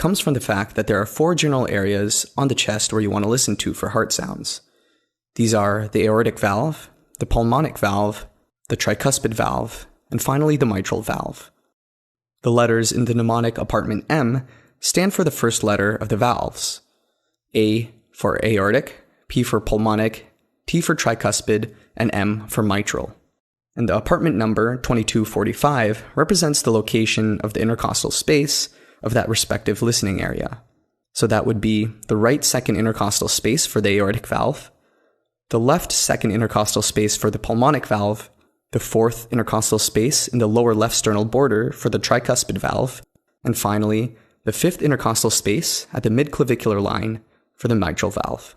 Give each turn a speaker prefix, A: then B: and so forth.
A: comes from the fact that there are 4 general areas on the chest where you want to listen to for heart sounds. These are the aortic valve, the pulmonic valve, the tricuspid valve, and finally the mitral valve. The letters in the mnemonic apartment M stand for the first letter of the valves. A for aortic, P for pulmonic, T for tricuspid, and M for mitral. And the apartment number 2245 represents the location of the intercostal space of that respective listening area. So that would be the right second intercostal space for the aortic valve, the left second intercostal space for the pulmonic valve, the fourth intercostal space in the lower left sternal border for the tricuspid valve, and finally, the fifth intercostal space at the midclavicular line for the mitral valve.